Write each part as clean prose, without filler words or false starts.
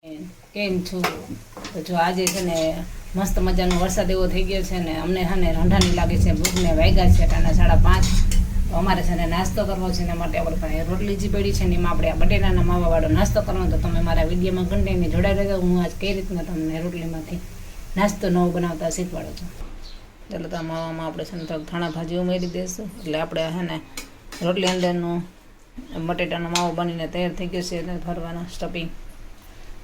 કેમ છો? તો જો આજે છે ને મસ્ત મજાનો વરસાદ એવો થઈ ગયો છે ને અમને છે ને રંઢાની લાગે છે, ભૂખને વાગ્યા છે ટાણા 5:30. તો અમારે છે ને નાસ્તો કરવો છે, એના માટે આપણે પાસે રોટલી જે પડી છે ને એમાં આપણે આ બટેટાના માવાવાળો નાસ્તો કરવાનો. તો તમે મારા વિડીયોમાં કન્ટિન્યુ જોડાઈ રહેજો. હું આજ કઈ રીતના તમને રોટલીમાંથી નાસ્તો નવો બનાવતા શીખવાડું છું. એટલે તો આ માવામાં આપણે છે ને થોડુંક ધાણા ભાજી ઉમેરી દઈશું. એટલે આપણે છે ને રોટલી અંદરનું બટેટાનો માવો બનીને તૈયાર થઈ ગયો છે. એટલે ભરવાનો સ્ટફિંગ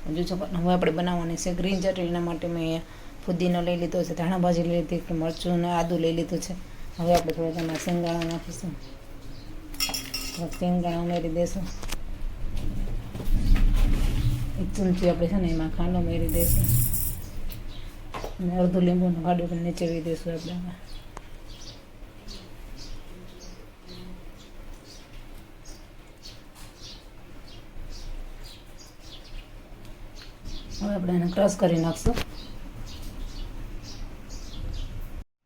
હજુ છો. હવે આપણે બનાવવાની છે ગ્રીન ચટણી. એના માટે મેં અહીંયા ફુદીનો લઈ લીધો છે, ધાણા ભાજી લઈ લીધી, મરચું અને આદું લઈ લીધું છે. હવે આપણે થોડા તેમાં શેંગદાણા નાખીશું, શેંગદાણા ઉમેરી દઈશું. 1 ચમચી આપણે છે ને એમાં ખાંડ ઉમેરી દઈશું અને અડધું લીંબુનું ગાડું પણ નીચેવી દઈશું. આપણે હવે આપણે એને ક્રશ કરી નાખશું.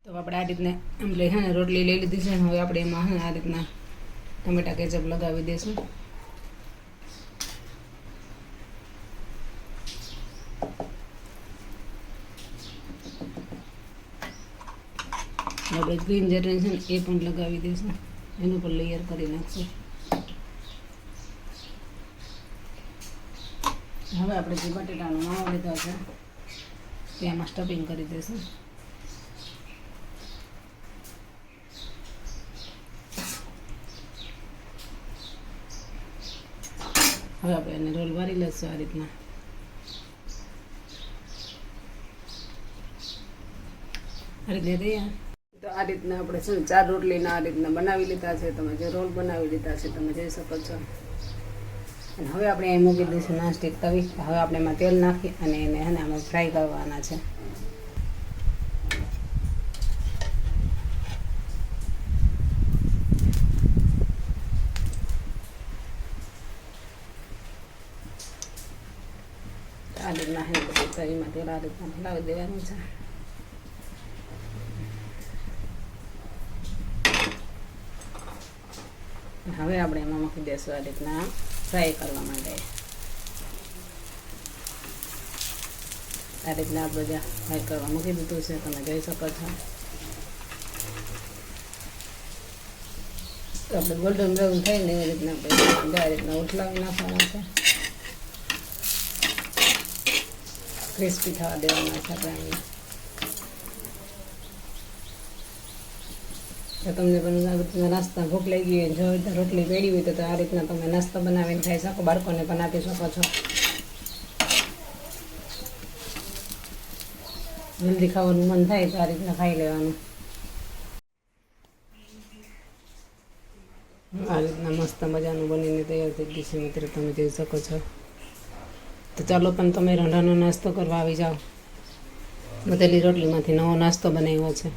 તો આપણે આ રીતના એટલે છે ને રોટલી લઈ લીધી છે. હવે આપણે એમાં છે ને આ રીતના ટમેટા કેચઅપ લગાવી દઈશું. આપણે ગ્રીન ચટણી છે ને એ પણ લગાવી દઈશું, એનું પણ લેયર કરી નાખશું. હવે આપણે જે બટેટાનો માવો લીધો છે તેમાં સ્ટફિંગ કરી દઈશું. હવે આપણે એને રોલ વારી લઈશું આ રીતના. આ રીતે તો આ રીતના આપણે છે ને 4 રોટલીના આ રીતના બનાવી લીધા છે. તમે જે રોલ બનાવી લીધા છે તમે જોઈ શકો છો. અને હવે આપણે અહીં મૂકી દઈશું નોનસ્ટિક તવી. હવે આપણે એમાં તેલ નાખી અને એને છે ને આમાં ફ્રાય કરવાના છે. આ રીતના છે બધું તવીમાં તેલ આ રીતના ફેલાવી દેવાનું છે. હવે આપણે એમાં મૂકી દઈશું આ રીતના ફ્રાય કરવા માટે. આ રીતના આપણે જ્યાં ફ્રાય કરવા મૂકી દીધું છે તમે જોઈ શકો છો. તો આપણે ગોલ્ડન બ્રાઉન થાય ને એવી રીતના આપણે આ રીતના ઉઠલાવી નાખવાના છે, ક્રિસ્પી થવા દેવાના છે આપણે. તો તમને પણ આ રીતના નાસ્તા ભૂખ લાગી હોય, જો રોટલી પેડી હોય તો આ રીતના તમે નાસ્તો બનાવીને ખાઈ શકો, બાળકોને પણ આપી શકો છો. જલ્દી ખાવાનું મન થાય તો આ રીતના ખાઈ લેવાનું. આ રીતના મસ્ત મજાનું બનીને તૈયાર થઈ ગયું છે મિત્રો, તમે જોઈ શકો છો. તો ચાલો પણ તમે રંઢાનો નાસ્તો કરવા આવી જાઓ. બધેલી રોટલીમાંથી નવો નાસ્તો બનાવ્યો છે.